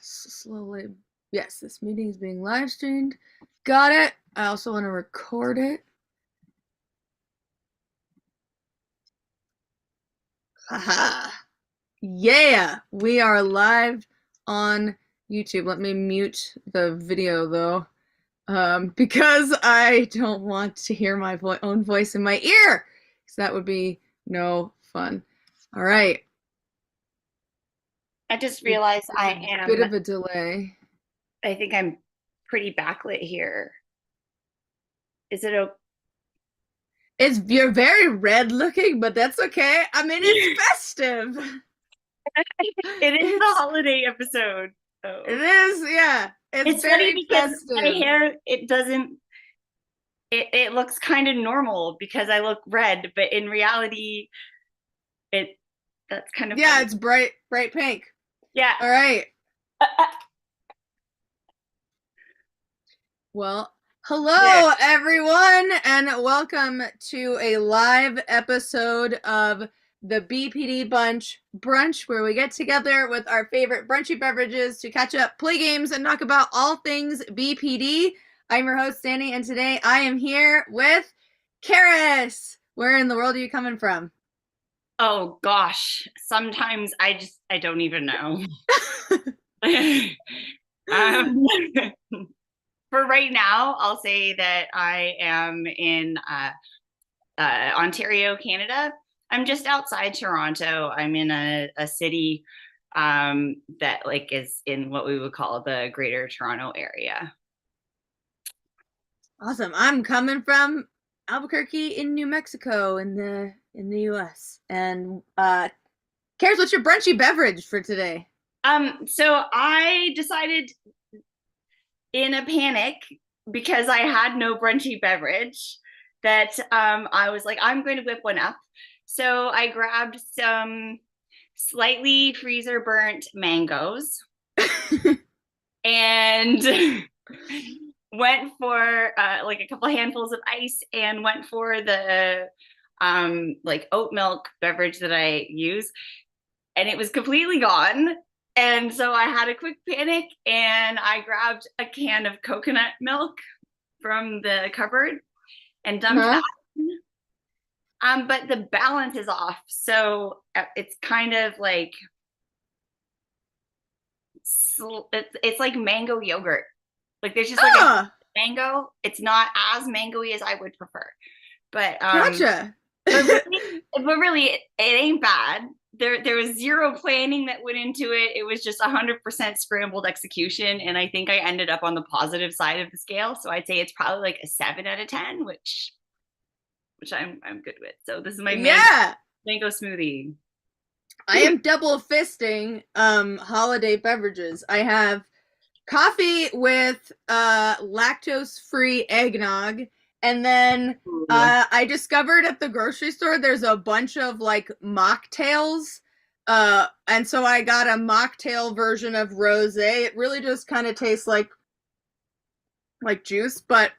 Slowly. Yes, this meeting is being live streamed. Got it. I also want to record it. Haha. Yeah, we are live on YouTube. Let me mute the video though, because I don't want to hear my own voice in my ear, because that would be no fun. All right. I just realized Bit of a delay. I think I'm pretty backlit here. Is it okay? You're very red looking, but that's okay. I mean, it's festive. It is the holiday episode. So. It is, yeah. It's funny very because festive. my hair, it looks kind of normal because I look red, but in reality, that's kind of yeah, funny. It's bright pink. Yeah. All right. Well, hello everyone, and welcome to a live episode of the BPD Brunch, where we get together with our favorite brunchy beverages to catch up, play games, and talk about all things BPD. I'm your host, Xannie, and today I am here with Carys. Where in the world are you coming from? Oh gosh, sometimes I don't even know. For right now, I'll say that I am in Ontario, Canada. I'm just outside Toronto. I'm in a city that is in what we would call the Greater Toronto Area. Awesome. I'm coming from Albuquerque in New Mexico in the US. And Carys, what's your brunchy beverage for today? So I decided in a panic, because I had no brunchy beverage, that I was like, I'm going to whip one up. So I grabbed some slightly freezer burnt mangoes and went for a couple handfuls of ice and went for the oat milk beverage that I use, and it was completely gone. And so I had a quick panic and I grabbed a can of coconut milk from the cupboard and dumped that in. But the balance is off, so it's kind of like it's like mango yogurt. Like there's just a mango. It's not as mangoey as I would prefer, but gotcha. but really, it ain't bad. There was zero planning that went into it. It was just 100% scrambled execution, and I think I ended up on the positive side of the scale. So I'd say it's probably like a 7 out of 10, which I'm good with. So this is my mango smoothie. I am double fisting holiday beverages. I have coffee with lactose-free eggnog. And then I discovered at the grocery store there's a bunch of like mocktails. And so I got a mocktail version of rosé. It really just kind of tastes like juice, but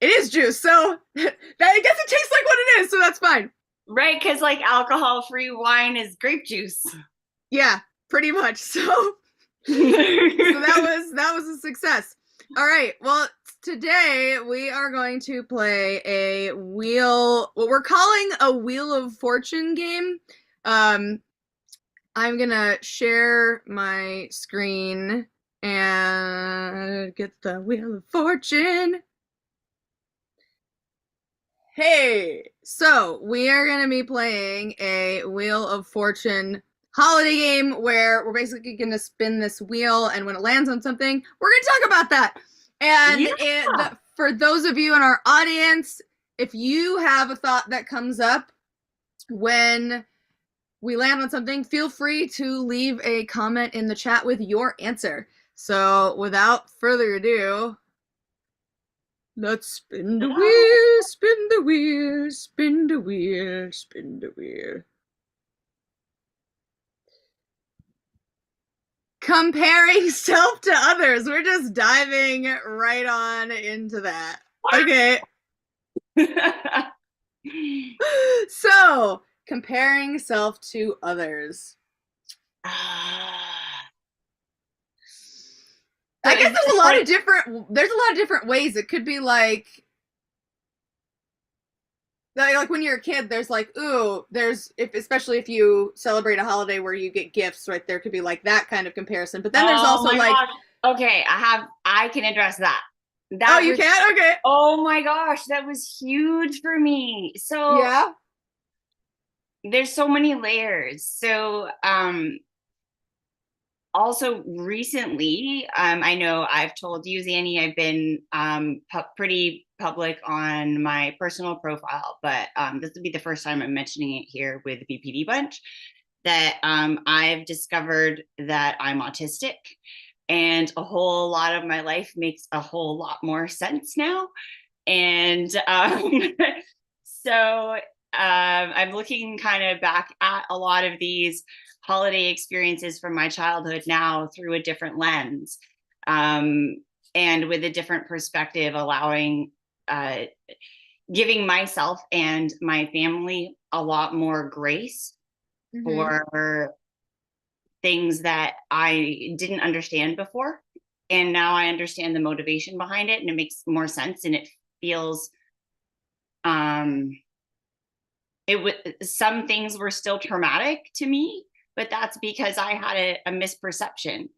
it is juice. So I guess it tastes like what it is, so that's fine. Right, because like alcohol-free wine is grape juice. Yeah, pretty much. So that was a success. All right. Well, today we are going to play what we're calling a Wheel of Fortune game. I'm gonna share my screen and get the Wheel of Fortune. Hey, so we are gonna be playing a Wheel of Fortune holiday game where we're basically going to spin this wheel, and when it lands on something, we're going to talk about that. And for those of you in our audience, if you have a thought that comes up when we land on something, feel free to leave a comment in the chat with your answer. So without further ado, let's spin the wheel, spin the wheel, spin the wheel, spin the wheel. Comparing self to others. We're just diving right on into that. Okay. So, comparing self to others. guess there's a lot of different ways. It could be like when you're a kid, there's like, ooh, especially if you celebrate a holiday where you get gifts, right? There could be like that kind of comparison. But then there's Oh also my like, gosh. Okay, I can address that. oh, That you was, can? Okay. oh my gosh, that was huge for me. So Yeah. there's so many layers. So also recently, I know I've told you, Xannie, I've been pretty public on my personal profile, but this will be the first time I'm mentioning it here with the BPD bunch, that I've discovered that I'm autistic, and a whole lot of my life makes a whole lot more sense now. And so I'm looking kind of back at a lot of these holiday experiences from my childhood now through a different lens, and with a different perspective, allowing, giving myself and my family a lot more grace for things that I didn't understand before. And now I understand the motivation behind it, and it makes more sense, and it feels, some things were still traumatic to me, but that's because I had a misperception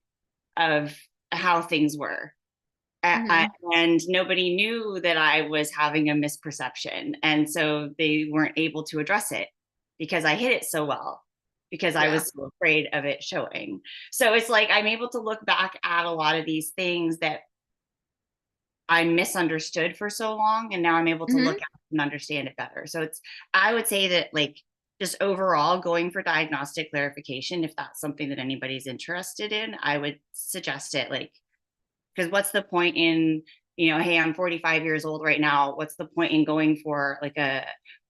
of how things were. And nobody knew that I was having a misperception. And so they weren't able to address it because I hid it so well, because I was so afraid of it showing. So it's like I'm able to look back at a lot of these things that I misunderstood for so long, and now I'm able to look at it and understand it better. So I would say that, like, just overall going for diagnostic clarification, if that's something that anybody's interested in, I would suggest it. Like, because what's the point in, hey, I'm 45 years old right now. What's the point in going for like an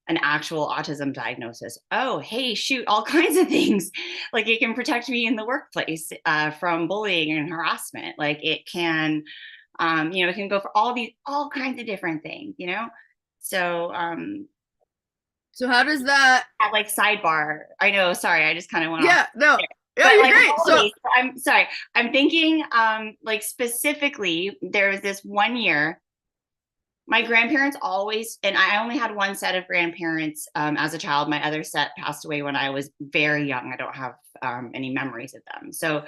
actual autism diagnosis? Oh, hey, shoot, all kinds of things. Like, it can protect me in the workplace from bullying and harassment. Like, it can, it can go for all kinds of different things, So, so how does that? like, sidebar. I know. Sorry, I just kind of went off. Yeah. No. Yeah, But you're like, great. So I'm sorry. I'm thinking, like, specifically, there was this one year. My grandparents always, and I only had one set of grandparents as a child. My other set passed away when I was very young. I don't have any memories of them. So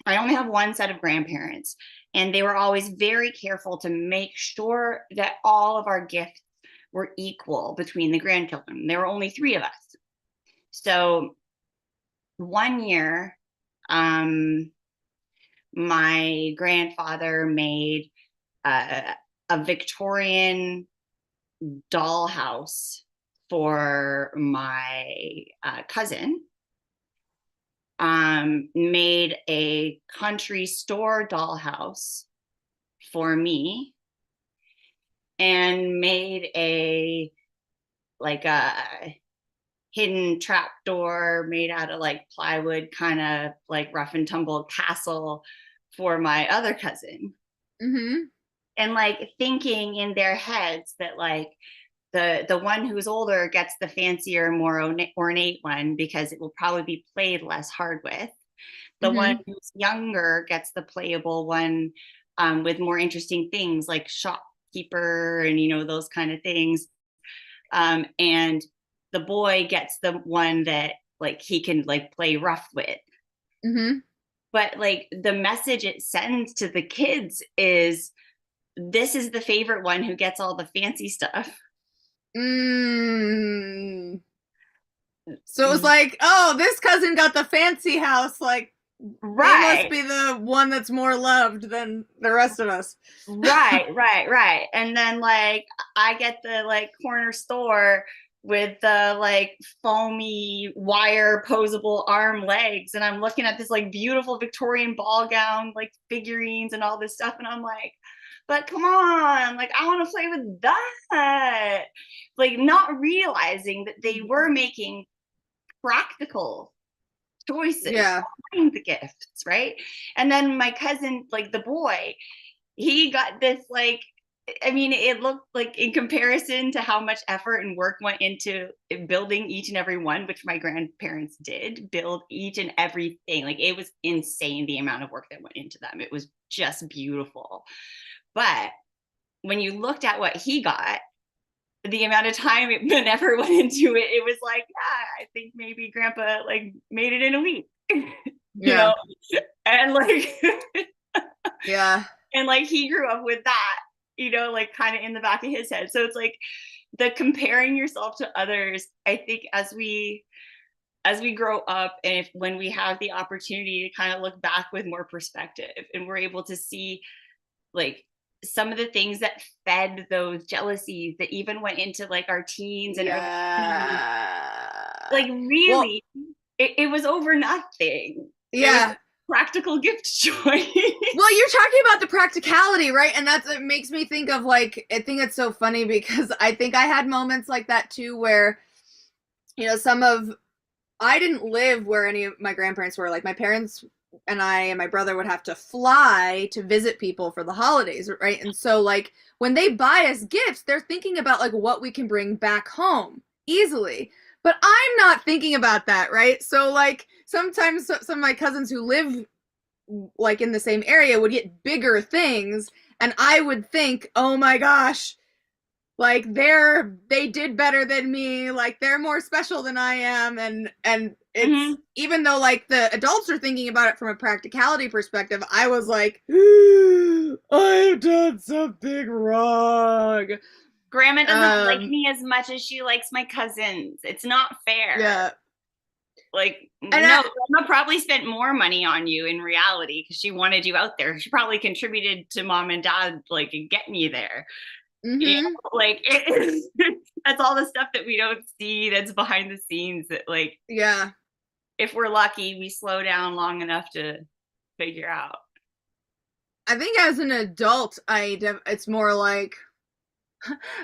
I only have one set of grandparents, and they were always very careful to make sure that all of our gifts were equal between the grandchildren. There were only three of us. So one year, my grandfather made a Victorian dollhouse for my cousin, made a country store dollhouse for me, and made a hidden trap door made out of like plywood, kind of like rough and tumble castle for my other cousin. And like thinking in their heads that like the one who's older gets the fancier, more ornate one because it will probably be played less hard with. The one who's younger gets the playable one, with more interesting things like shopkeeper and those kind of things. And the boy gets the one that like he can like play rough with. But like the message it sends to the kids is, this is the favorite one who gets all the fancy stuff. So it was like, oh, this cousin got the fancy house. Like, right, they must be the one that's more loved than the rest of us. right. And then like I get the like corner store with the like foamy wire posable arm legs, and I'm looking at this like beautiful Victorian ball gown like figurines and all this stuff, and I'm like, but come on, like I want to play with that. Like, not realizing that they were making practical choices behind the gifts, right? And then my cousin, like the boy, he got this like I mean, it looked like, in comparison to how much effort and work went into building each and every one, which my grandparents did build each and everything. Like, it was insane the amount of work that went into them. It was just beautiful. But when you looked at what he got, the amount of time and effort went into it, it was like, yeah, I think maybe grandpa like made it in a week. You know, and like Yeah. and like he grew up with that, you know, like kind of in the back of his head. So it's like the comparing yourself to others, I think as we grow up, and if when we have the opportunity to kind of look back with more perspective, and we're able to see like some of the things that fed those jealousies that even went into like our teens and early teens, like Well, really it was over nothing. yeah. It was practical gift joy. Well, you're talking about the practicality, right? And it makes me think of like, I think it's so funny because I think I had moments like that too, where, you know, I didn't live where any of my grandparents were. Like my parents and I and my brother would have to fly to visit people for the holidays, right? And so like when they buy us gifts, they're thinking about like what we can bring back home easily. But I'm not thinking about that, right? So like sometimes some of my cousins who live like in the same area would get bigger things, and I would think, oh my gosh, like they did better than me, like they're more special than I am. And it's even though like the adults are thinking about it from a practicality perspective, I was like, I've done something wrong. Grandma doesn't like me as much as she likes my cousins. It's not fair. Yeah. Like, grandma probably spent more money on you in reality because she wanted you out there. She probably contributed to mom and dad like getting you there. You know, like that's all the stuff that we don't see that's behind the scenes that like, yeah, if we're lucky, we slow down long enough to figure out. I think as an adult, it's more like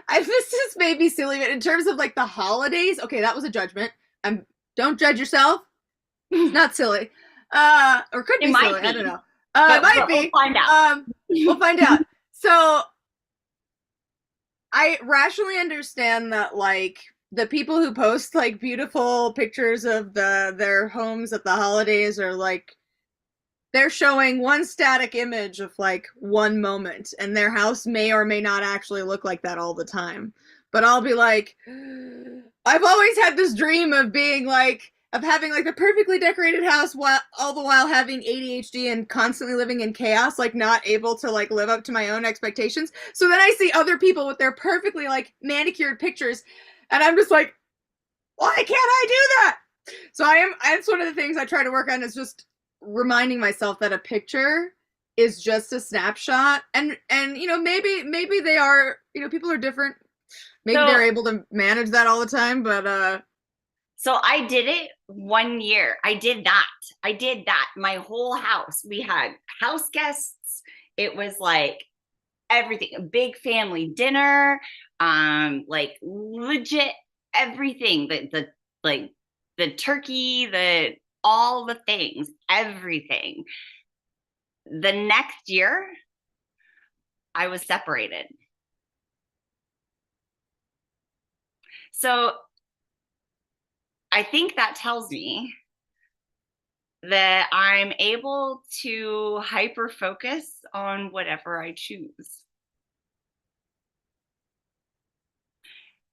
this is maybe silly, but in terms of like the holidays, okay, that was a judgment. Don't judge yourself. It's not silly. Or could be silly. I don't know. It might be. We'll find out. We'll find out. So I rationally understand that like the people who post like beautiful pictures of their homes at the holidays are like they're showing one static image of like one moment, and their house may or may not actually look like that all the time. But I'll be like, I've always had this dream of being like of having like a perfectly decorated house while all the while having ADHD and constantly living in chaos, like not able to like live up to my own expectations. So then I see other people with their perfectly like manicured pictures, and I'm just like, why can't I do that? So that's one of the things I try to work on, is just reminding myself that a picture is just a snapshot, and you know, maybe they are, you know, people are different. Maybe they're able to manage that all the time, but so I did it 1 year. I did that. My whole house. We had house guests. It was like everything, a big family dinner, like legit everything. The turkey, all the things, everything. The next year, I was separated. So I think that tells me that I'm able to hyper focus on whatever I choose.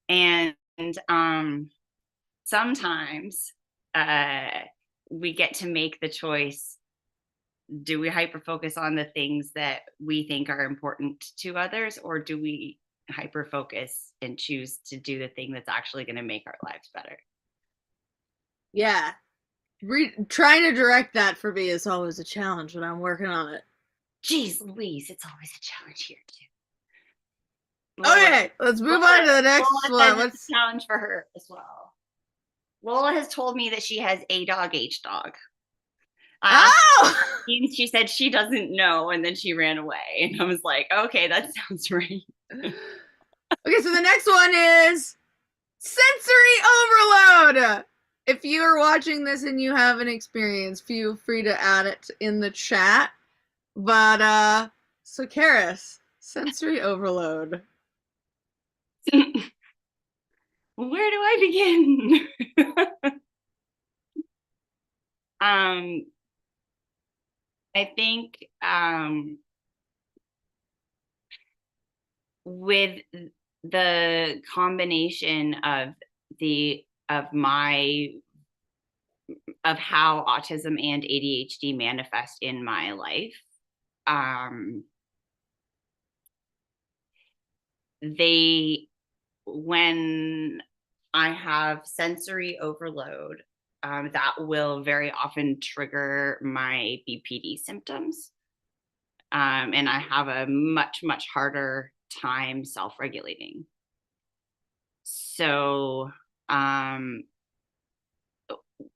And sometimes we get to make the choice. Do we hyper focus on the things that we think are important to others, or do we hyper focus and choose to do the thing that's actually going to make our lives better? yeah, trying to direct that for me is always a challenge, but I'm working on it. Jeez Louise, it's always a challenge here too. Okay, let's move on to the next one. What's a challenge for her as well? Lola has told me that she has a dog, H dog. She said she doesn't know, and then she ran away. And I was like, okay, that sounds right. Okay, so the next one is sensory overload. If you are watching this and you have an experience, feel free to add it in the chat. But so Carys, Sensory overload. Where do I begin? I think with the combination of the of my of how autism and ADHD manifest in my life, they when I have sensory overload, that will very often trigger my BPD symptoms. And I have a much, much harder time self-regulating. So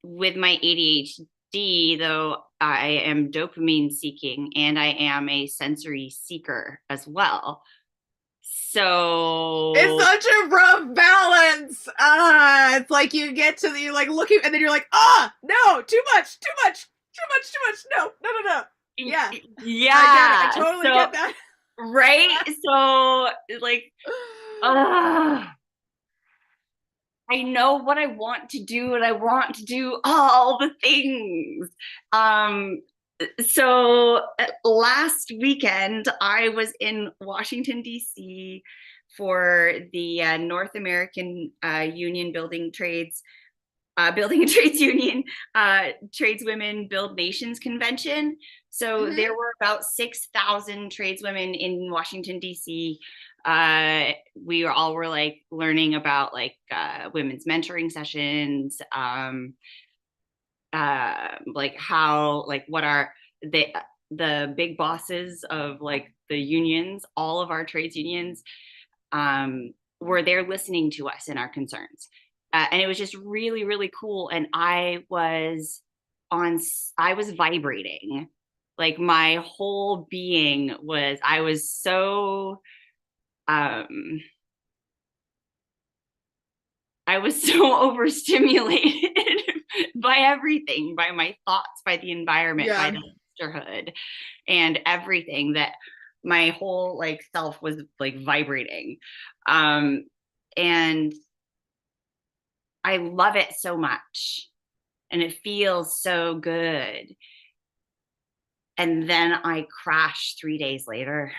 with my ADHD, though, I am dopamine seeking and I am a sensory seeker as well. So It's such a rough balance. It's like you get to you're like looking, and then you're like, no, too much, too much, too much, too much. No, no, no, no. Yeah, yeah, I get it. I totally get that. Right? So like, I know what I want to do and I want to do all the things. So last weekend I was in Washington, D.C. for the North American Union Building Trades Building and Trades Union Tradeswomen Build Nations Convention. So there were about 6,000 tradeswomen in Washington, D.C. We all were like learning about like women's mentoring sessions, like how, like what are the big bosses of like the unions, all of our trades unions, were there listening to us and our concerns. And it was just really, really cool. And I was vibrating. Like my whole being was, I was so, overstimulated by everything, by my thoughts, by the environment, by the sisterhood, and everything, that my whole like self was like vibrating. And I love it so much and it feels so good. And then I crash 3 days later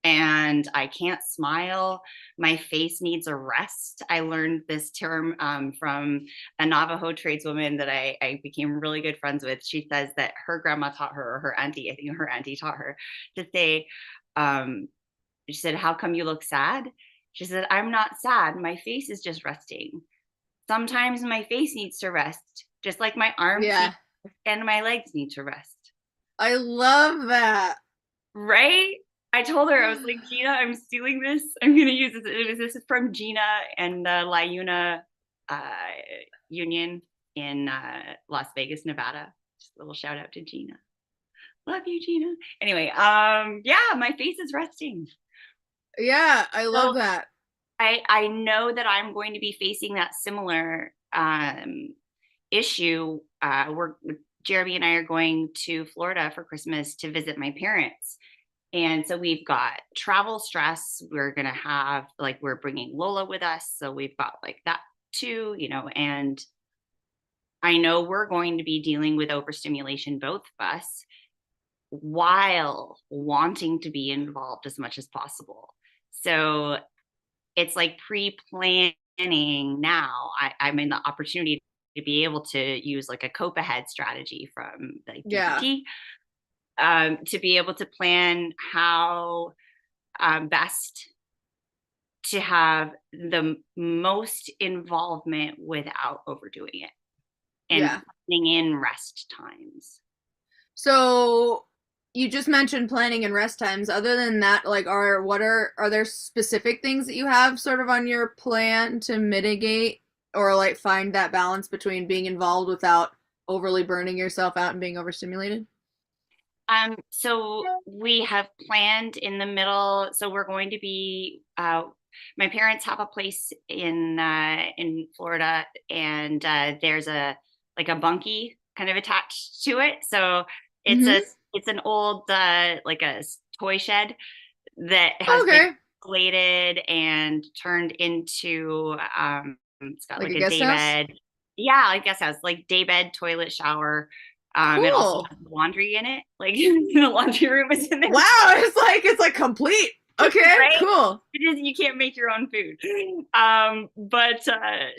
and I can't smile. My face needs a rest. I learned this term from a Navajo tradeswoman that I became really good friends with. She says that her grandma taught her, or her auntie, I think her auntie taught her to say, she said, "How come you look sad?" She said, "I'm not sad. My face is just resting. Sometimes my face needs to rest, just like my arms and my legs need to rest." I love that. Right? I told her, I was like, "Gina, I'm stealing this. I'm going to use this." This is from Gina and the LiUNA Union in Las Vegas, Nevada. Just a little shout out to Gina. Love you, Gina. Anyway, yeah, my face is resting. Yeah, I love that. I know that I'm going to be facing that similar issue. Jeremy and I are going to Florida for Christmas to visit my parents. And so we've got travel stress. We're going to have, like, we're bringing Lola with us. So we've got like that too, you know, and I know we're going to be dealing with overstimulation, both of us, while wanting to be involved as much as possible. So it's like pre-planning now. I'm in the opportunity to be able to use like a cope ahead strategy from the BPD, to be able to plan how best to have the most involvement without overdoing it, and planning in rest times. So you just mentioned planning and rest times. Other than that, like, are there specific things that you have sort of on your plan to mitigate or like find that balance between being involved without overly burning yourself out and being overstimulated? So we have planned in the middle. So we're going to be, my parents have a place in Florida, and there's a bunkie kind of attached to it. So it's an old like a toy shed that has been Okay. plated and turned into it's got Like like a a guest day house? bed. Yeah, I guess has like day bed, toilet, shower. It also Cool. has laundry in it. Like the laundry room is in there Wow, too. it's like complete. Okay, Right? cool. It is, you can't make your own food. But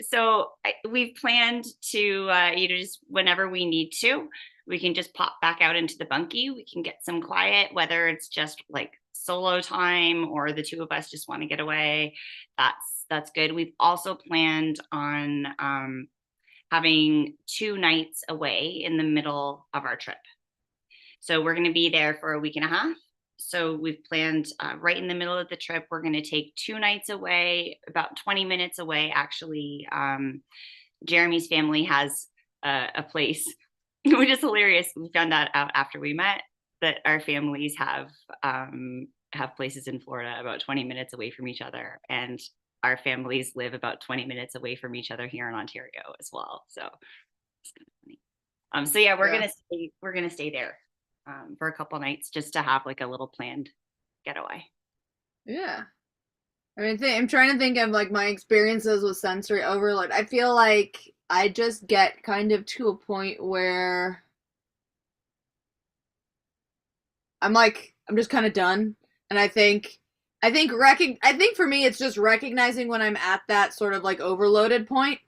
so we've planned to just whenever we need to, we can just pop back out into the bunkie. We can get some quiet, whether it's just like solo time or the two of us just want to get away. That's good. We've also planned on having 2 nights away in the middle of our trip. So we're going to be there for a week and a half. So we've planned right in the middle of the trip, we're going to take 2 nights away, about 20 minutes away, actually. Jeremy's family has a place, which is hilarious. We found that out after we met, that our families have places in Florida about 20 minutes away from each other. And our families live about 20 minutes away from each other here in Ontario as well. So it's kind of funny. So yeah, Yeah. we're gonna stay there for a couple nights just to have like a little planned getaway. Yeah. I mean, I'm trying to think of like my experiences with sensory overload. I feel like I just get kind of to a point where I'm just kind of done. And I think for me it's just recognizing when I'm at that sort of like overloaded point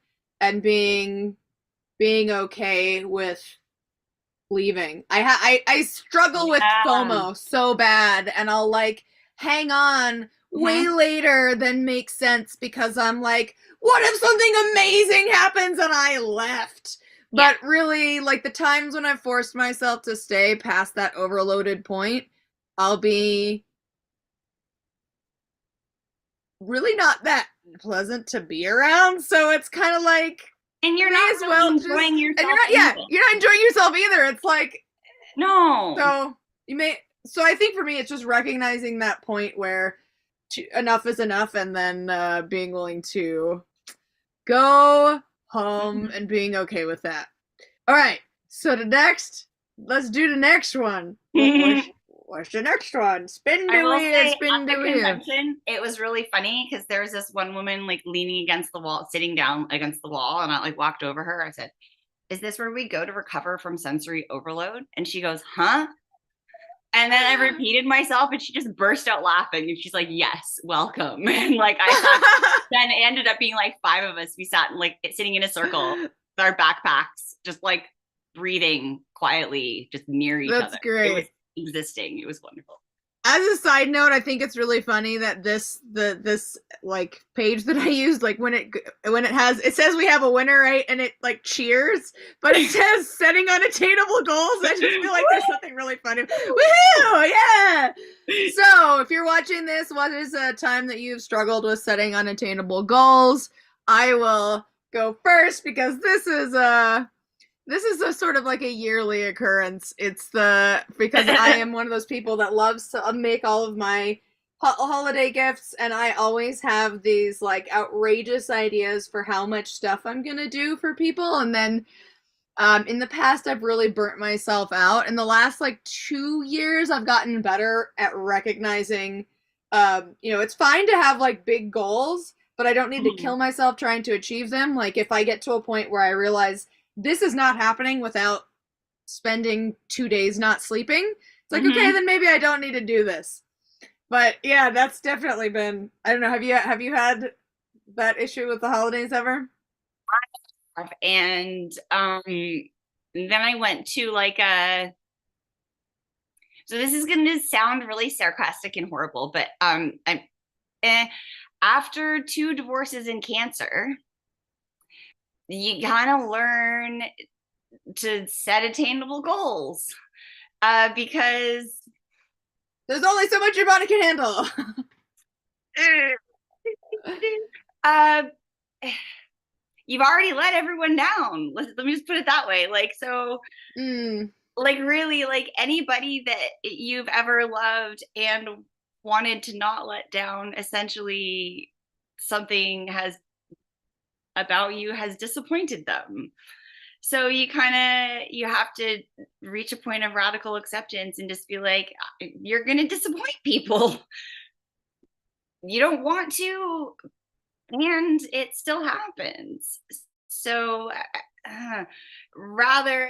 and being okay with leaving. I struggle with Yeah. FOMO so bad, and I'll like hang on way Mhm. later than makes sense because I'm like, what if something amazing happens and I left? Yeah. But really, like the times when I've forced myself to stay past that overloaded point, I'll be really not that pleasant to be around. So it's kind of like And you're may not as really well just, enjoying and yourself you're not enjoying yourself either. It's like, no. so you may, so I think for me, it's just recognizing that point where enough is enough, and then being willing to go home Mhm. and being okay with that. All right. So let's do the next one. What's the next one? Spin I the will wheel, say at spin the the wheel. convention, it was really funny because there was this one woman like leaning against the wall, sitting down against the wall, and I like walked over her. I said, "Is this where we go to recover from sensory overload?" And she goes, "Huh?" And then I repeated myself and she just burst out laughing. And she's like, "Yes, welcome." And like I sat, then it ended up being like 5 of us. We sat like sitting in a circle with our backpacks, just like breathing quietly, just near each That's other. It was great. existing. It was wonderful. As a side note, I think it's really funny that this like page that I used, like it says we have a winner, right, and it like cheers, but it says setting unattainable goals. I just feel like there's something really funny. Woohoo! Yeah. So if you're watching this, what is a time that you've struggled with setting unattainable goals? I will go first because this is a sort of like a yearly occurrence. It's because I am one of those people that loves to make all of my holiday gifts, and I always have these like outrageous ideas for how much stuff I'm gonna do for people, and then in the past I've really burnt myself out. In the last like 2 years, I've gotten better at recognizing, it's fine to have like big goals, but I don't need to kill myself trying to achieve them. Like if I get to a point where I realize this is not happening without spending 2 days not sleeping, it's like, okay, Mm-hmm. then maybe I don't need to do this. But yeah, that's definitely been, I don't know, have you had that issue with the holidays ever? And then I went to like a, so this is going to sound really sarcastic and horrible, but after 2 divorces and cancer, you kind of learn to set attainable goals because There's only so much your body can handle. uh, you've already let everyone down. Let me just put it that way. Like, so, Mm. like, really, like anybody that you've ever loved and wanted to not let down, essentially, something has about you has disappointed them. So you have to reach a point of radical acceptance and just be like, you're going to disappoint people. you don't want to, and it still happens. So rather,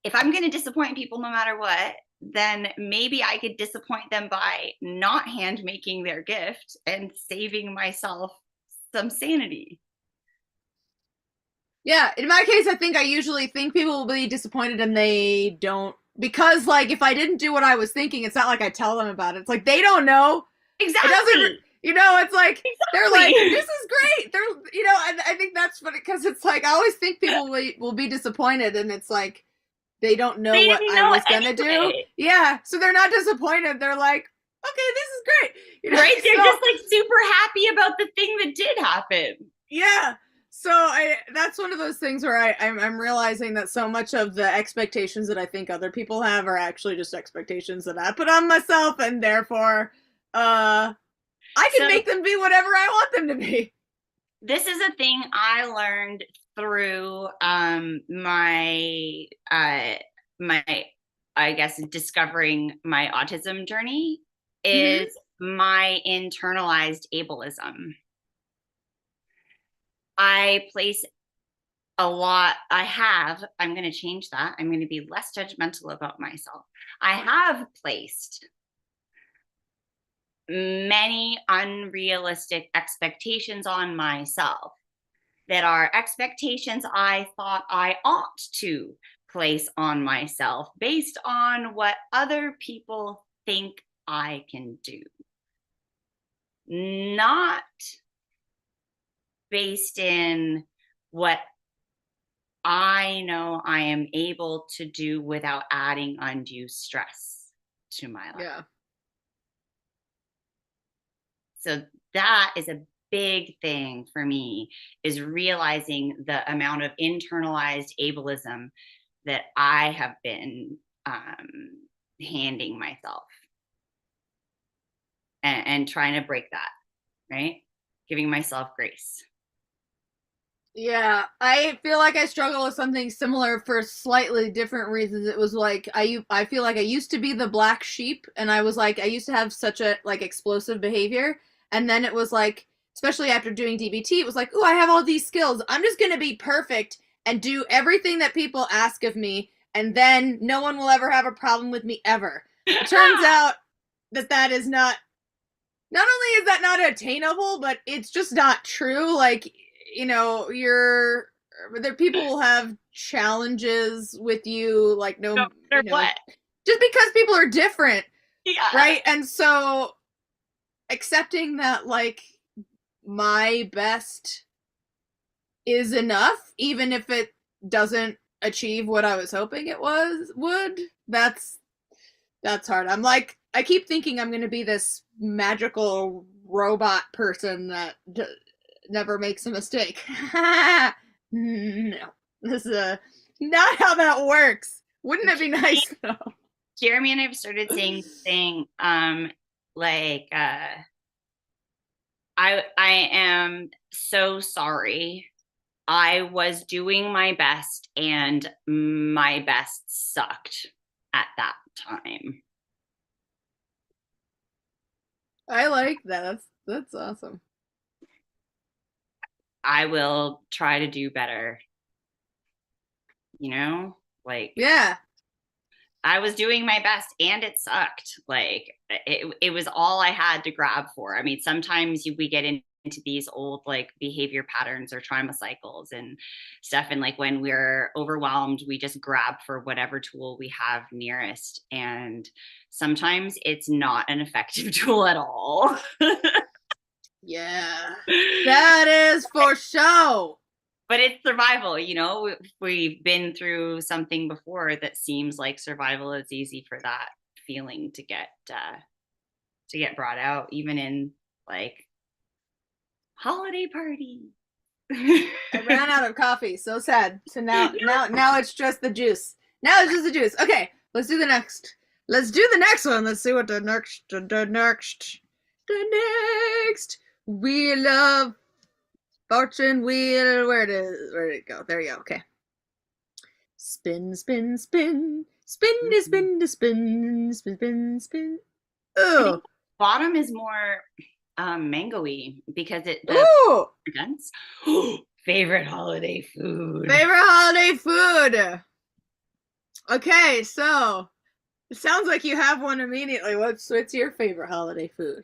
if I'm going to disappoint people no matter what, then maybe I could disappoint them by not hand making their gift and saving myself some sanity. Yeah, in my case, I think I usually think people will be disappointed and they don't. Because, like, if I didn't do what I was thinking, it's not like I tell them about it. It's like they don't know. It doesn't, Exactly. it's like, they're like, Exactly. this is great. They're, and I think that's funny because it's like, I always think people will be disappointed and it's like, they don't know They what didn't I know was going to do. anyway. Yeah. So they're not disappointed. They're like, okay, this is great. Right? They're so, just like super happy about the thing that did happen. yeah. So that's one of those things where I'm realizing that so much of the expectations that I think other people have are actually just expectations that I put on myself, and therefore I can make them be whatever I want them to be. This is a thing I learned through my I guess discovering my autism journey is my internalized ableism. I place I'm going to change that. I'm going to be less judgmental about myself. I have placed many unrealistic expectations on myself that are expectations I thought I ought to place on myself based on what other people think I can do. Not based in what I know I am able to do without adding undue stress to my life. Yeah. So that is a big thing for me, is realizing the amount of internalized ableism that I have been handing myself, and trying to break that, right? Giving myself grace. I feel like I struggle with something similar for slightly different reasons. It was like I feel like I used to be the black sheep, and I was like I used to have such a like explosive behavior, and then it was like, especially after doing DBT, it was like, oh, I have all these skills. I'm just gonna be perfect and do everything that people ask of me, and then no one will ever have a problem with me ever. It turns out that is not. Not only is that not attainable, but it's just not true. Like, there people will have challenges with you, like No matter what. just because people are different, Yeah. right? And so accepting that like my best is enough, even if it doesn't achieve what I was hoping it would. That's hard. I'm like, I keep thinking I'm going to be this magical robot person that never makes a mistake. No, this is not how that works. Wouldn't it be nice though? Jeremy and I've started saying the thing, like, I am so sorry. I was doing my best, and my best sucked at that time. I like that. That's awesome. I will try to do better. Like, Yeah. I was doing my best and it sucked. Like, it was all I had to grab for. I mean, sometimes we get into these old like behavior patterns or trauma cycles and stuff. And like when we're overwhelmed, we just grab for whatever tool we have nearest. And sometimes it's not an effective tool at all. Yeah. That is for sure. But it's survival, we've been through something before that seems like survival is easy for that feeling to get brought out, even in like holiday party. I ran out of coffee. So sad. So now it's just the juice. Now it's just the juice. Okay, let's do the next. Let's do the next one. Let's see what the next wheel of fortune wheel. Where did it go? There you go. Okay. Spin, spin, spin, spin, spin, spin, spin, spin, spin. Oh, bottom is more mango-y because the Ooh, dense. Favorite holiday food. favorite holiday food. Okay, so it sounds like you have one immediately. What's your favorite holiday food?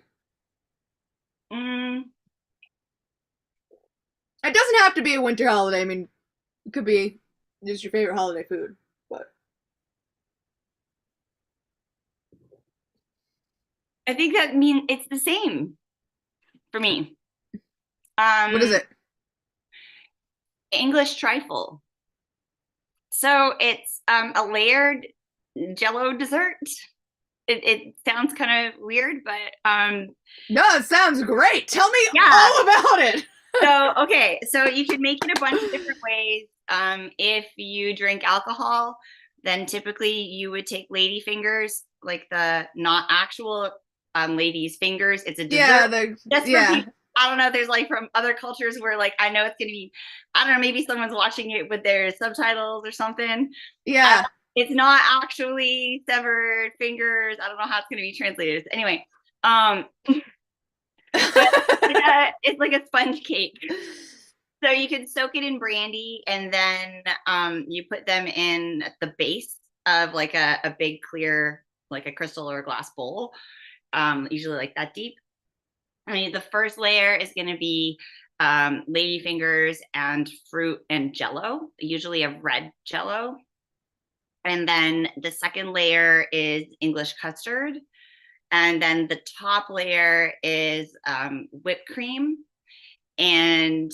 Mm, It doesn't have to be a winter holiday. I mean, it could be just your favorite holiday food. But I think that means it's the same for me. what is Um, it? English trifle. So it's a layered Jello dessert. It sounds kind of weird, but No, it sounds great. Tell me yeah. all about it. So okay, so you can make it a bunch of different ways. If you drink alcohol, then typically you would take lady fingers, like the not actual ladies' fingers. It's a Yeah, dessert. Just for yeah, people, I don't know. There's like from other cultures where like I know it's gonna be, I don't know, maybe someone's watching it with their subtitles or something. I, yeah. it's not actually severed fingers. I don't know how it's gonna be translated. Anyway, um, but it's like a sponge cake. So you can soak it in brandy and then you put them in the base of like a big clear, like a crystal or a glass bowl, usually like that deep. I mean, the first layer is going to be lady fingers and fruit and jello, usually a red jello. And then the second layer is English custard. And then the top layer is whipped cream and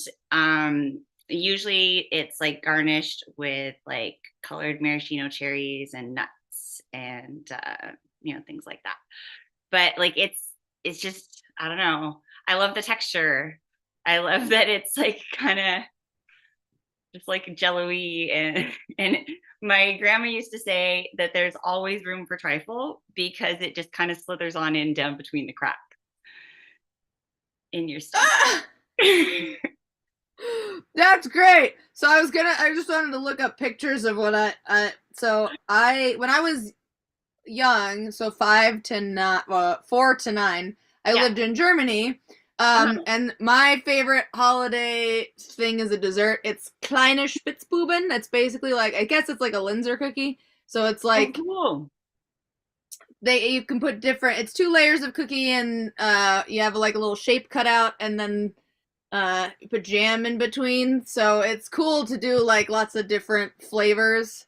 usually it's like garnished with like colored maraschino cherries and nuts and things like that. But like it's just, I don't know, I love the texture. I love that it's like kind of just like jello-y and my grandma used to say that there's always room for trifle because it just kind of slithers on in down between the cracks in your stomach. Ah! That's great. So I just wanted to look up pictures of what when I was young, so 4 to 9, I Yeah. lived in Germany. Uh-huh. And my favorite holiday thing is a dessert. It's kleine Spitzbuben. It's basically like, I guess it's like a Linzer cookie. So it's Oh, like cool. you can put different, it's 2 layers of cookie and you have like a little shape cut out and then you put jam in between. So it's cool to do like lots of different flavors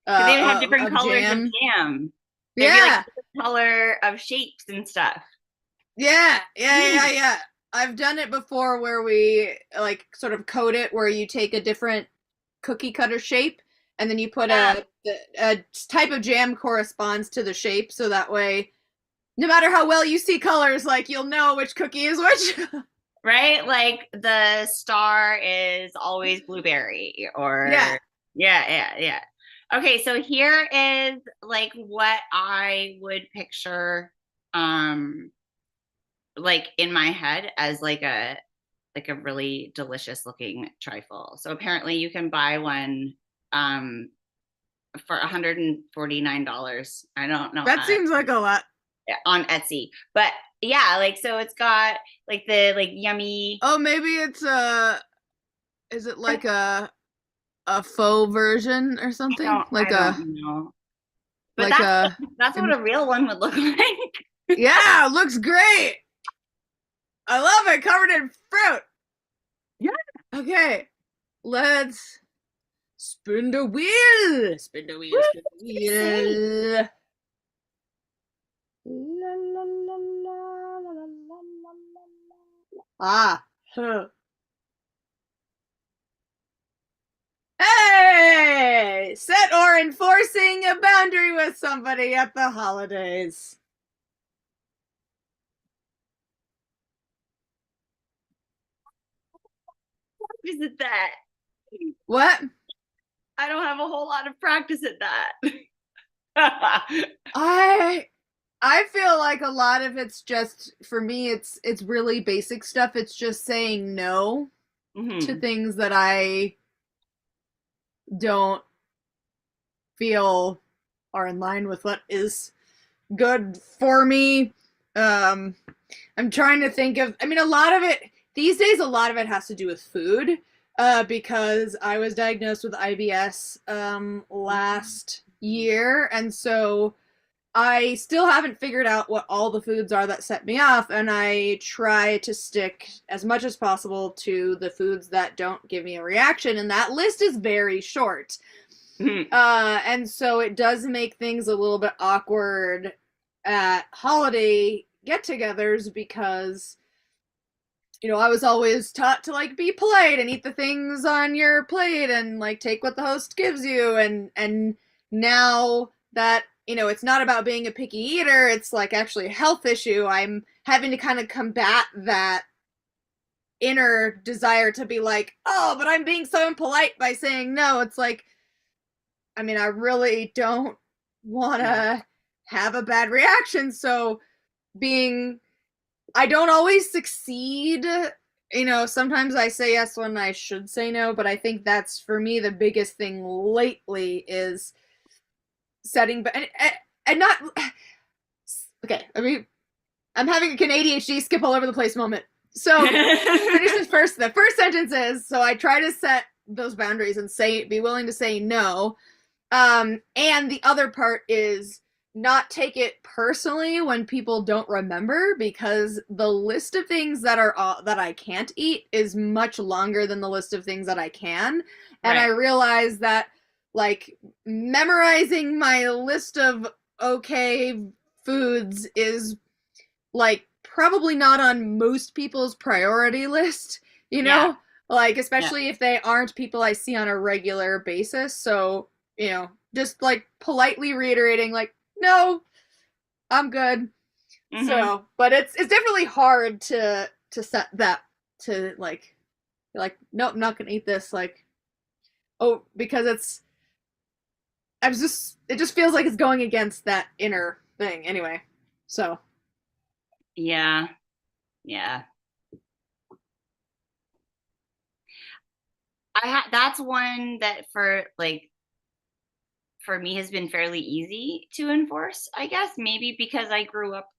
Because they would have different of colors of jam. jam. There'd be like Yeah. color of shapes and stuff. Yeah. I've done it before where we like sort of coat it where you take a different cookie cutter shape and then you put Yeah. a type of jam corresponds to the shape so that way no matter how well you see colors like you'll know which cookie is which. Right? Like the star is always blueberry Yeah. or yeah. Okay, so here is like what I would picture like in my head as like a really delicious looking trifle. So apparently you can buy one for $149. I don't know That seems like a lot. on Etsy, but yeah, like so it's got like the like yummy. Oh, maybe it's is it like a faux version or something? I don't know, but Like a that's what a real one would look like. yeah, looks great. I love it, covered in fruit. Yeah. Okay, let's spin the wheel. Spin the wheel, spin the Say. wheel. La, la, la, la, la, la, la, la. Ah. Huh. Hey! Set or enforcing a boundary with somebody at the holidays. Is it that? What? I don't have a whole lot of practice at that. I I feel like a lot of it's just for me it's really basic stuff. It's just saying no to hmm things that I don't feel are in line with what is good for me. I'm trying to think of, I mean, a lot of it, these days, a lot of it has to do with food, because I was diagnosed with IBS, last year. And so I still haven't figured out what all the foods are that set me off. And I try to stick as much as possible to the foods that don't give me a reaction. And that list is very short. And so it does make things a little bit awkward at holiday get-togethers because, you know, I was always taught to like be polite and eat the things on your plate and like take what the host gives you. And now that, you know, it's not about being a picky eater, it's like actually a health issue. I'm having to kind of combat that inner desire to be like, oh, but I'm being so impolite by saying no. It's like, I mean, I really don't want to have a bad reaction. So I don't always succeed. You know, sometimes I say yes when I should say no, but I think that's for me the biggest thing lately is setting, and not, okay, I mean, I'm having a ADHD skip all over the place moment. So finish the first sentence is, so I try to set those boundaries and be willing to say no. And the other part is not take it personally when people don't remember, because the list of things that I can't eat is much longer than the list of things that I can. And I realize that like memorizing my list of okay foods is like probably not on most people's priority list, you know? Like especially if they aren't people I see on a regular basis. So, you know, just like politely reiterating like, no, I'm good. So, but it's definitely hard to set that to like nope, I'm not gonna eat this, like, oh, because it just feels like it's going against that inner thing anyway. So yeah that's one that for me has been fairly easy to enforce, I guess, maybe because I grew up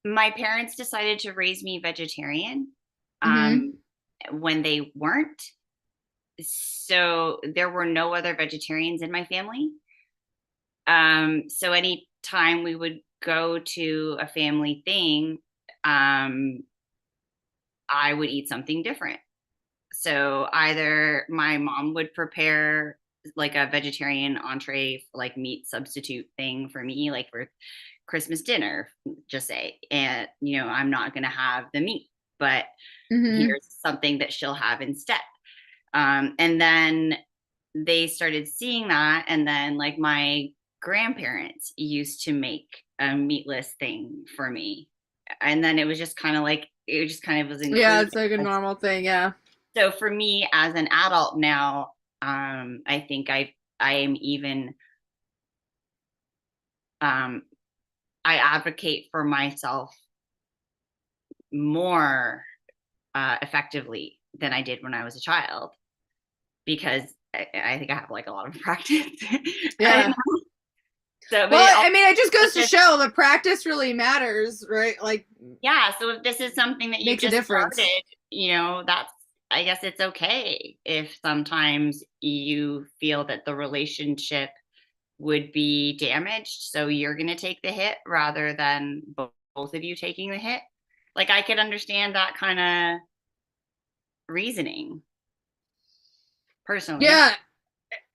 my parents decided to raise me vegetarian when they weren't, so there were no other vegetarians in my family. So any time we would go to a family thing, I would eat something different. So either my mom would prepare like a vegetarian entree, like meat substitute thing for me, like for Christmas dinner, just say, and you know, I'm not going to have the meat, but here's something that she'll have instead. And then they started seeing that. And then like my grandparents used to make a meatless thing for me. And then it was just kind of like, it just kind of was included. Yeah, it's like a normal thing. Yeah. So for me as an adult now, I think I am even, I advocate for myself more effectively than I did when I was a child, because I think I have like a lot of practice. Yeah. So, well, I mean, it just goes to show the practice really matters, right? Like, yeah. So if this is something that you just started, you know, I guess it's okay if sometimes you feel that the relationship would be damaged. So you're going to take the hit rather than both of you taking the hit. Like I could understand that kind of reasoning personally. Yeah.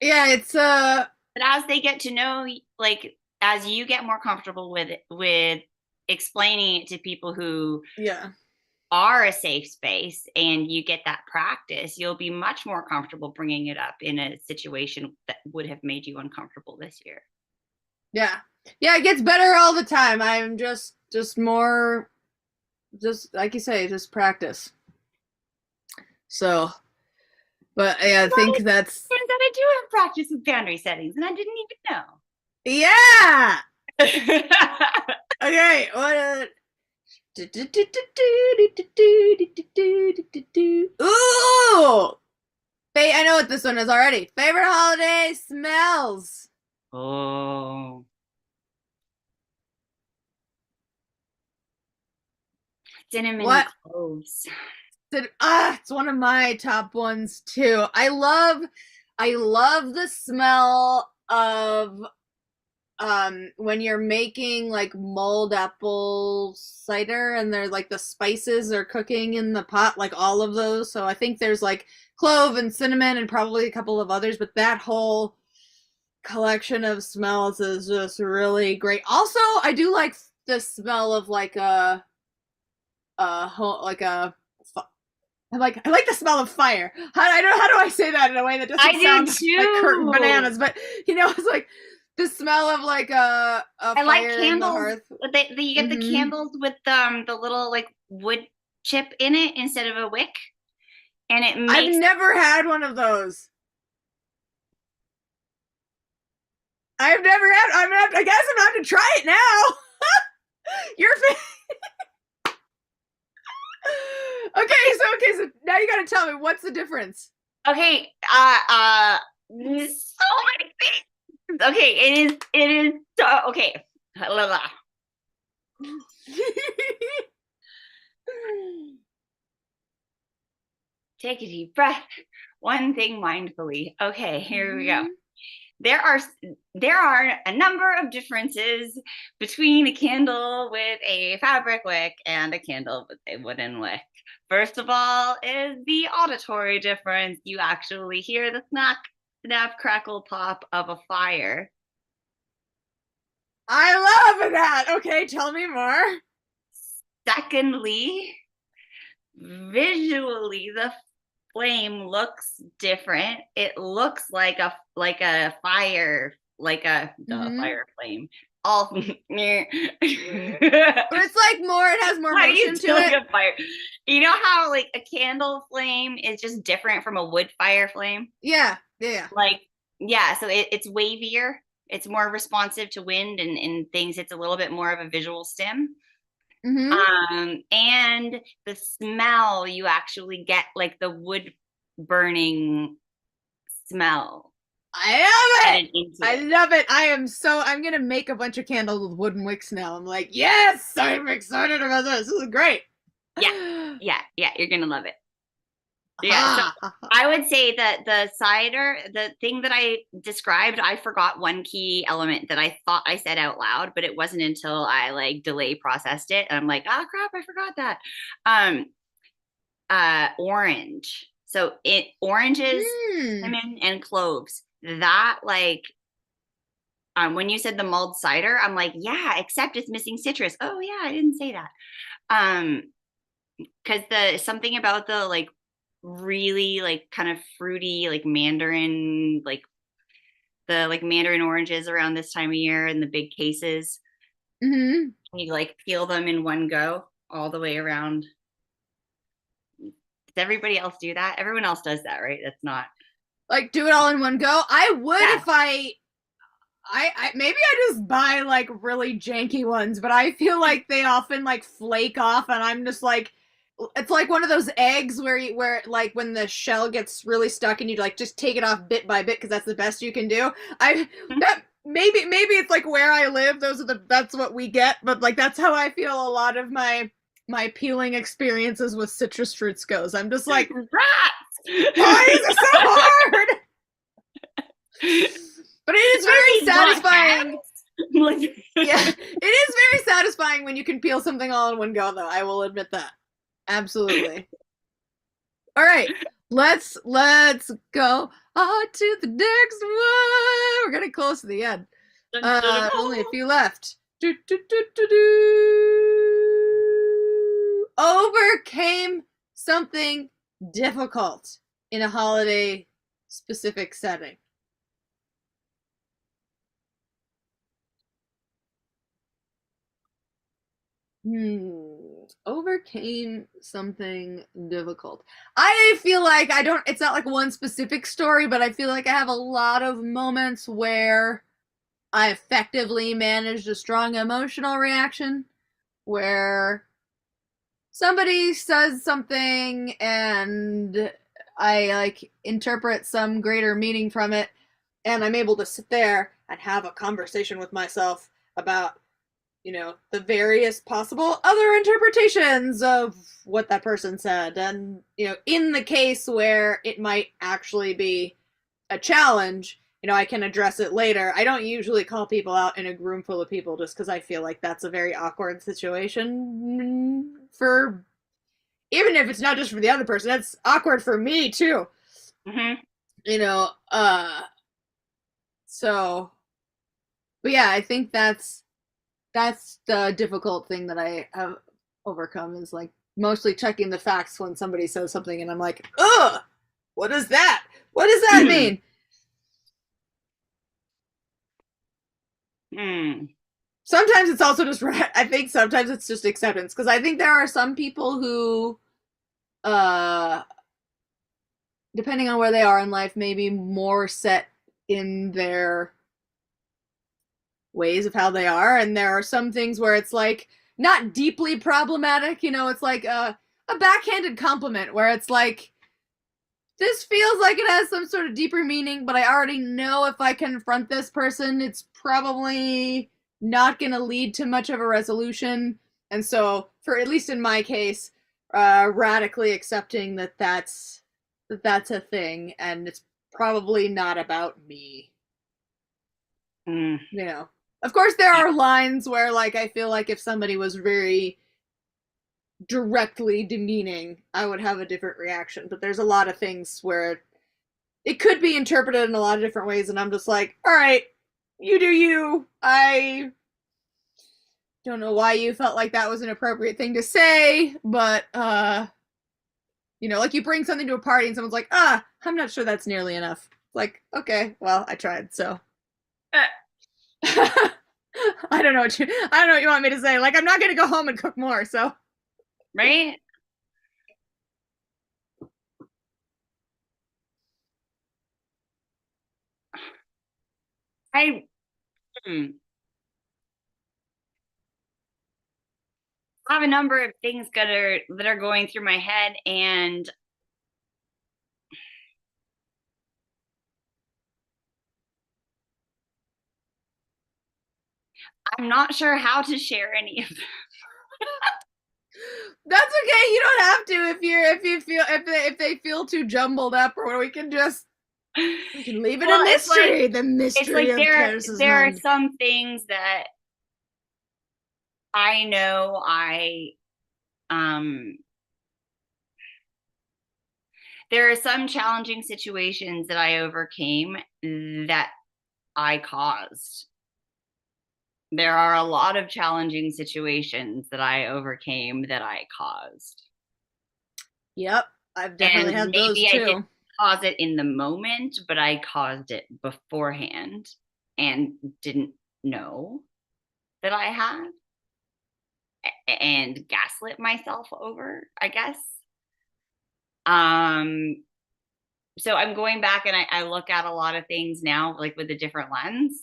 Yeah. It's, but as they get to know, like, as you get more comfortable with explaining it to people who are a safe space and you get that practice, you'll be much more comfortable bringing it up in a situation that would have made you uncomfortable this year. Yeah. Yeah, it gets better all the time. I'm just more, just like you say, just practice. So, but yeah, I think that's... Turns out I do have practice with boundary settings and I didn't even know. Yeah! Okay, what... Ooh! I know what this one is already. Favorite holiday smells. Oh, cinnamon and What? cloves. It's one of my top ones too. I love the smell of when you're making like mulled apple cider and they're like the spices are cooking in the pot, like all of those. So I think there's like clove and cinnamon and probably a couple of others, but that whole collection of smells is just really great. Also, I do like the smell of like like a I like the smell of fire. I don't know how do I say that in a way that I doesn't do sound like curtain too. bananas, but it's like the smell of like a I like fire in the candles. hearth. You get the Mm-hmm. candles with the little like wood chip in it instead of a wick, and it I've makes. never had one of those. I've never had. I guess I'm gonna have to try it now. You're okay. So now you gotta tell me what's the difference. Okay, so many things. Okay, it is so okay. La, la. Take a deep breath. One thing mindfully. Okay, here we go. There are a number of differences between a candle with a fabric wick and a candle with a wooden wick. First of all is the auditory difference. You actually hear the snap, crackle, pop of a fire. I love that. Okay, tell me more. Secondly, visually the flame looks different. It looks like a fire, like a fire flame. All But it's like more. It has more How do you motion to do like it. a fire? You know how like a candle flame is just different from a wood fire flame? Yeah, yeah. Like, yeah, so it's wavier. It's more responsive to wind and things. It's a little bit more of a visual stim. Mm-hmm. And the smell, you actually get like the wood burning smell I love it. added into I it. love it. I'm gonna make a bunch of candles with wooden wicks now. I'm like, yes, I'm excited about this. This is great. Yeah, you're gonna love it. Yeah, so Ah. I would say that the cider, the thing that I described, I forgot one key element that I thought I said out loud, but it wasn't until I like delay processed it. And I'm like, oh crap, I forgot that. Um, Orange. So oranges, Mm. cinnamon, and cloves. That like when you said the mulled cider, I'm like, yeah, except it's missing citrus. Oh yeah, I didn't say that. Because the something about the like really like kind of fruity like mandarin like the like mandarin oranges around this time of year in the big cases. Mm-hmm. You like peel them in one go all the way around. Does everybody else do that? Everyone else does that, right? That's not. Like do it all in one go. I would Yeah. if I maybe I just buy like really janky ones, but I feel like they often like flake off, and I'm just like, it's like one of those eggs where like when the shell gets really stuck and you like just take it off bit by bit because that's the best you can do. I that maybe it's like where I live. That's what we get, but like that's how I feel a lot of my peeling experiences with citrus fruits goes. I'm just like, Rats. why is it so hard? But it is very satisfying. Yeah, it is very satisfying when you can peel something all in one go, though. I will admit that. Absolutely. All right, let's go on to the next one. We're getting close to the end. Only a few left. Overcame something difficult in a holiday specific setting. Overcame something difficult. I feel like it's not like one specific story, but I feel like I have a lot of moments where I effectively managed a strong emotional reaction, where somebody says something and I like interpret some greater meaning from it, and I'm able to sit there and have a conversation with myself about, the various possible other interpretations of what that person said. And, in the case where it might actually be a challenge, I can address it later. I don't usually call people out in a room full of people just because I feel like that's a very awkward situation for, even if it's not just for the other person, that's awkward for me too. Mm-hmm. So, but yeah, I think that's the difficult thing that I have overcome is like mostly checking the facts when somebody says something and I'm like, ugh, what is that? What does that mean? Sometimes it's also just, I think sometimes it's just acceptance, because I think there are some people who, depending on where they are in life, maybe more set in their ways of how they are, and there are some things where it's like not deeply problematic, it's like a backhanded compliment where it's like, this feels like it has some sort of deeper meaning, but I already know if I confront this person, it's probably not going to lead to much of a resolution. And so, for at least in my case, radically accepting that that's a thing, and it's probably not about me. Of course, there are lines where, like, I feel like if somebody was very directly demeaning, I would have a different reaction. But there's a lot of things where it could be interpreted in a lot of different ways, and I'm just like, all right, you do you. I don't know why you felt like that was an appropriate thing to say, but like you bring something to a party and someone's like, I'm not sure that's nearly enough. Like, okay, well, I tried, so. I don't know what you want me to say. Like, I'm not gonna go home and cook more, so. Right? I have a number of things that are going through my head, and I'm not sure how to share any of them. That's okay. You don't have to if they feel too jumbled up, or we can leave it a mystery. Like, the mystery of Carys' there are some things that I know there are some challenging situations that I overcame that I caused. There are a lot of challenging situations that I overcame that I caused. Yep, I've definitely had those too. I didn't cause it in the moment, but I caused it beforehand and didn't know that I had, and gaslit myself over, I guess. So I'm going back and I look at a lot of things now, like with a different lens.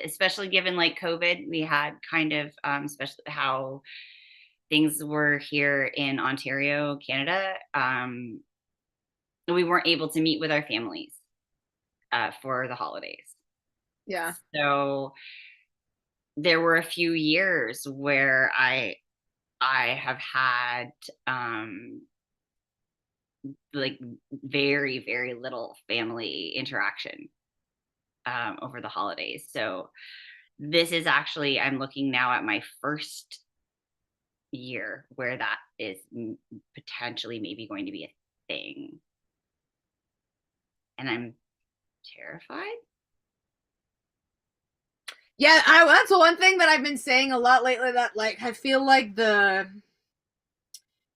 Especially given like COVID, we had kind of, especially how things were here in Ontario, Canada. We weren't able to meet with our families for the holidays. Yeah. So there were a few years where I have had like very, very little family interaction over the holidays. So this is actually, I'm looking now at my first year where that is potentially maybe going to be a thing. And I'm terrified. Yeah, that's one thing that I've been saying a lot lately, that like I feel like the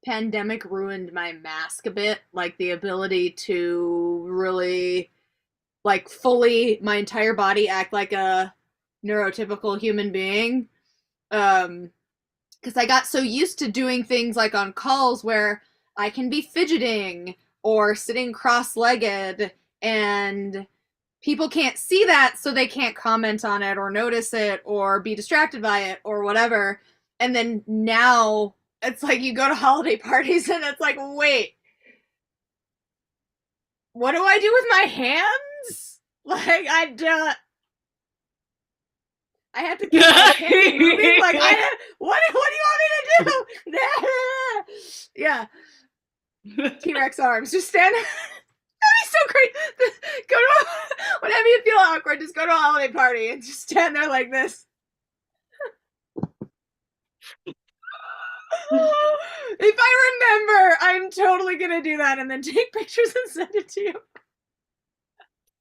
pandemic ruined my mask a bit, like the ability to really like fully my entire body act like a neurotypical human being. Because I got so used to doing things like on calls where I can be fidgeting or sitting cross-legged, and people can't see that, so they can't comment on it or notice it or be distracted by it or whatever. And then now it's like you go to holiday parties and it's like, wait, what do I do with my hands? Like, I don't. I had to keep my candy moving. Like, what do you want me to do? Yeah. T-Rex arms. Just stand there. That'd be so great. Whenever you feel awkward, just go to a holiday party and just stand there like this. If I remember, I'm totally gonna do that and then take pictures and send it to you.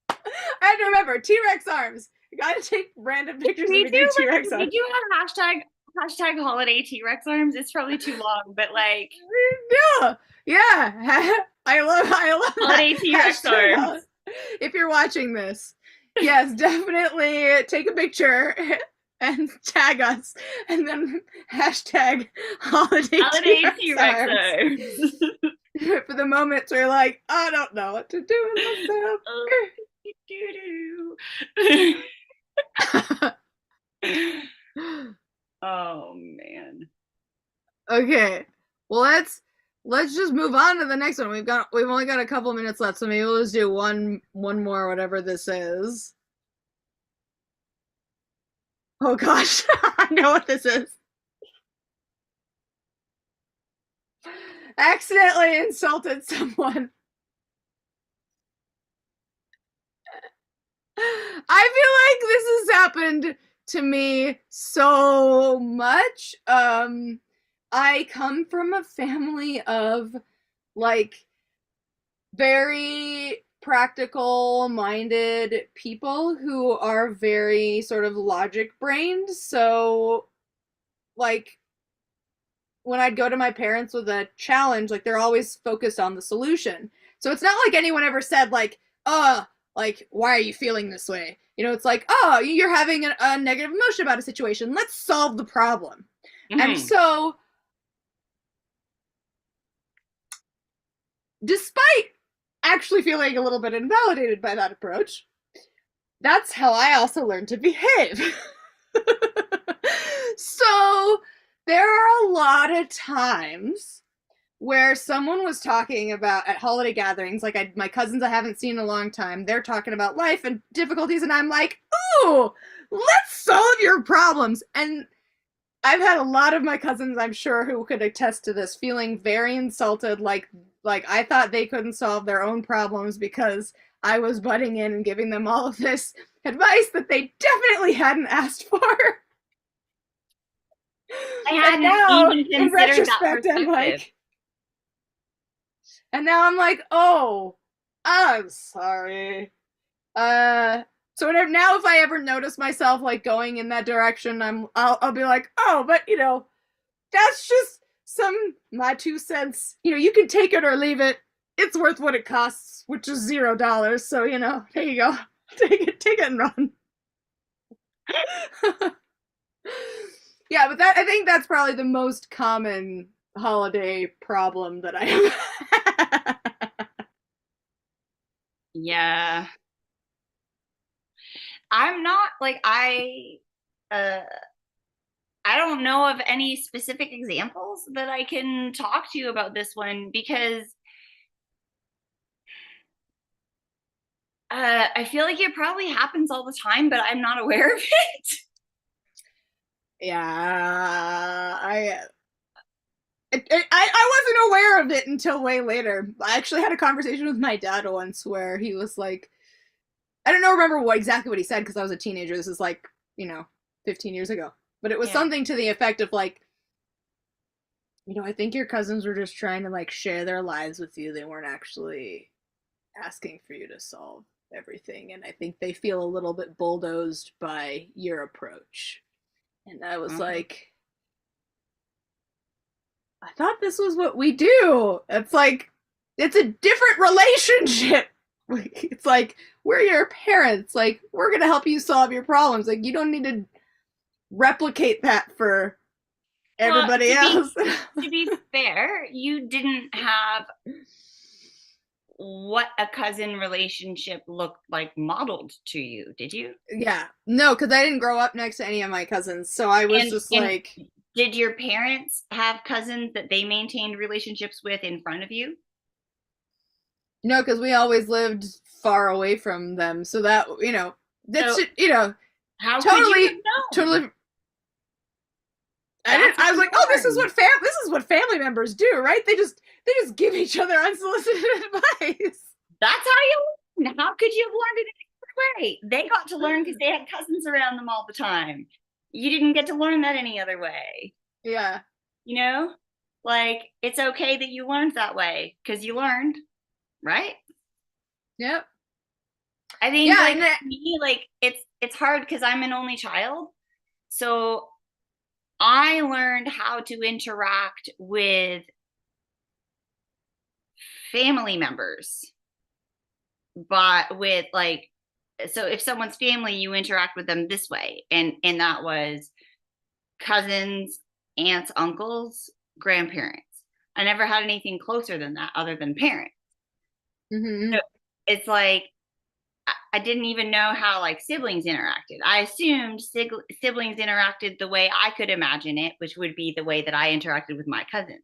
I have to remember, T-Rex arms. You gotta take random pictures of me doing T-Rex arms. Did you have hashtag holiday T-Rex arms? It's probably too long, but like yeah. I love holiday T-Rex arms. If you're watching this, yes, definitely take a picture and tag us, and then hashtag holiday T-Rex arms. For the moments where you're like, I don't know what to do with myself. Oh man. Okay. Well, let's just move on to the next one. We've only got a couple minutes left, so maybe we'll just do one more, whatever this is. Oh gosh, I know what this is. Accidentally insulted someone. I feel like this has happened to me so much. I come from a family of like very practical minded people who are very sort of logic brained. So like when I'd go to my parents with a challenge, like they're always focused on the solution. So it's not like anyone ever said like, like, why are you feeling this way? You know, it's like, oh, you're having a negative emotion about a situation. Let's solve the problem. Mm-hmm. And so, despite actually feeling a little bit invalidated by that approach, that's how I also learned to behave. So, there are a lot of times where someone was talking about at holiday gatherings, like my cousins I haven't seen in a long time, they're talking about life and difficulties, and I'm like, ooh, let's solve your problems. And I've had a lot of my cousins, I'm sure, who could attest to this, feeling very insulted, like I thought they couldn't solve their own problems because I was butting in and giving them all of this advice that they definitely hadn't asked for. I hadn't even considered that perspective. I'm like, and now I'm like, oh, I'm sorry. So now if I ever notice myself like going in that direction, I'll be like, oh, but you know, that's just my 2 cents. You know, you can take it or leave it. It's worth what it costs, which is $0. So you know, there you go. Take it and run. Yeah, but I think that's probably the most common holiday problem that I have. Yeah. I'm not like I don't know of any specific examples that I can talk to you about this one because I feel like it probably happens all the time, but I'm not aware of it. Yeah, I wasn't aware of it until way later. I actually had a conversation with my dad once where he was like, I don't remember exactly what he said because I was a teenager. This is like, 15 years ago. But it was something to the effect of like, I think your cousins were just trying to like share their lives with you. They weren't actually asking for you to solve everything. And I think they feel a little bit bulldozed by your approach. And I was like, I thought this was what we do. It's like, it's a different relationship. It's like, we're your parents. Like, we're going to help you solve your problems. Like, you don't need to replicate that for everybody else. To be fair, you didn't have what a cousin relationship looked like modeled to you, did you? Yeah. No, because I didn't grow up next to any of my cousins. So I was like... Did your parents have cousins that they maintained relationships with in front of you? No, because we always lived far away from them. So that, How could you Totally, have known? totally. That's how I was like, you oh, learn. this is what family members do, right? They just give each other unsolicited advice. That's how you learn. How could you have learned it any other way? They got to learn because they had cousins around them all the time. You didn't get to learn that any other way. Yeah. You know, like it's okay that you learned that way because you learned, right? Yep. I think Yeah, like and for me, like it's hard because I'm an only child. So I learned how to interact with family members, but with like, so if someone's family, you interact with them this way, and that was cousins, aunts, uncles, grandparents. I never had anything closer than that other than parents. mm-hmm. So it's like I didn't even know how like siblings interacted. I assumed siblings interacted the way I could imagine it, which would be the way that I interacted with my cousins.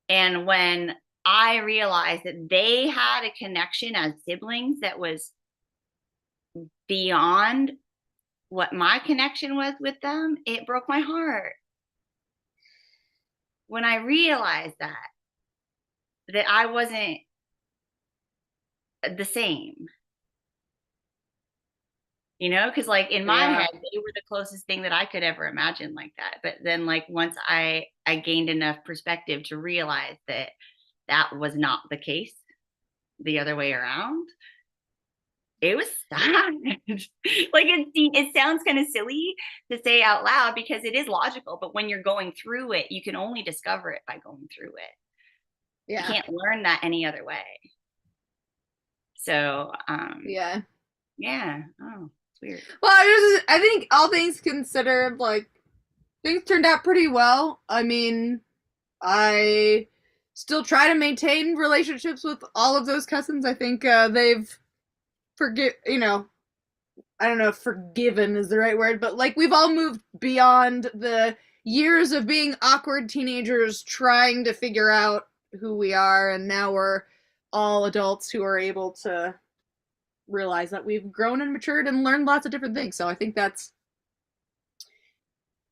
And when I realized that they had a connection as siblings that was beyond what my connection was with them, it broke my heart. When I realized that I wasn't the same, because like in my Yeah. head they were the closest thing that I could ever imagine like that. But then like once I gained enough perspective to realize that that was not the case, the other way around, it was sad. Like it sounds kind of silly to say out loud because it is logical, but when you're going through it, you can only discover it by going through it. You Yeah. can't learn that any other way. So Yeah. yeah. Oh, it's weird. Well, I think all things considered, like things turned out pretty well. I mean, I still try to maintain relationships with all of those cousins. I think they've forgive, I don't know if forgiven is the right word, but like we've all moved beyond the years of being awkward teenagers trying to figure out who we are, and now we're all adults who are able to realize that we've grown and matured and learned lots of different things. So I think that's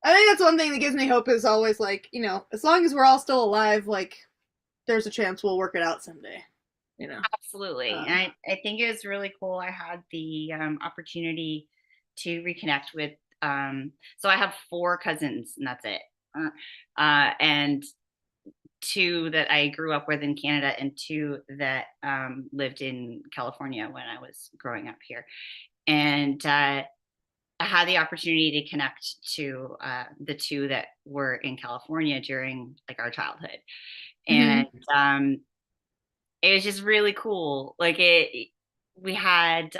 one thing that gives me hope is always like, as long as we're all still alive, like there's a chance we'll work it out someday, you know. Absolutely. And Um, I think it was really cool. I had the opportunity to reconnect with, so I have four cousins and that's it. And two that I grew up with in Canada and two that lived in California when I was growing up here. And I had the opportunity to connect to the two that were in California during like our childhood. And mhm. it was just really cool. Like we had,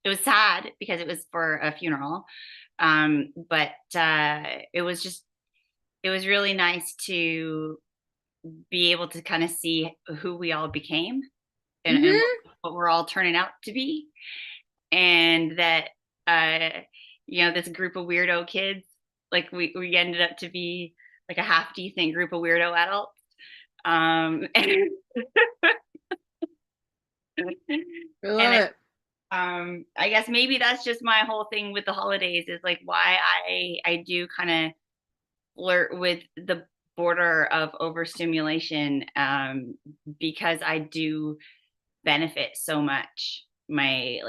it was sad because it was for a funeral. But it was really nice to be able to kind of see who we all became and Mhm. what we're all turning out to be. And that, uh, this group of weirdo kids, like we ended up to be like a half decent group of weirdo adults. And, I love and it. I guess maybe that's just my whole thing with the holidays is like why I do kind of flirt with the border of overstimulation, because I do benefit so much. My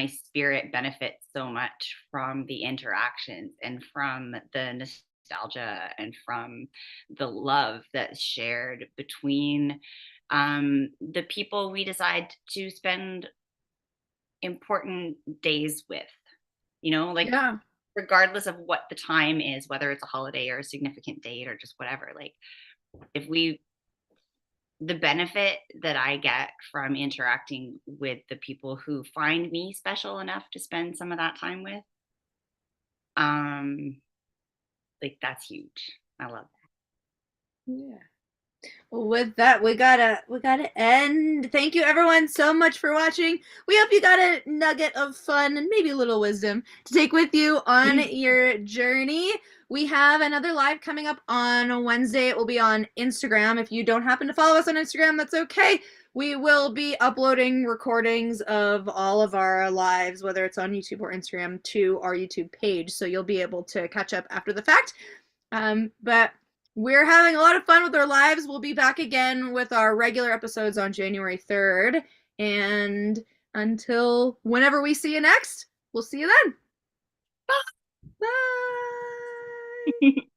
spirit benefits so much from the interactions and from the nostalgia and from the love that's shared between the people we decide to spend important days with, like Yeah. regardless of what the time is, whether it's a holiday or a significant date or just whatever, like if we the benefit that I get from interacting with the people who find me special enough to spend some of that time with, um like that's huge. I love Yeah. Well, with that, we gotta end. Thank you everyone so much for watching. We hope you got a nugget of fun and maybe a little wisdom to take with you on that. your journey. We have another live coming up on Wednesday. It will be on Instagram. If you don't happen to follow us on Instagram, that's okay. we will be uploading recordings of all of our lives, whether it's on YouTube or Instagram, to our YouTube page. So you'll be able to catch up after the fact. But we're having a lot of fun with our lives. We'll be back again with our regular episodes on January 3rd. And until whenever we see you next, we'll see you then. Bye.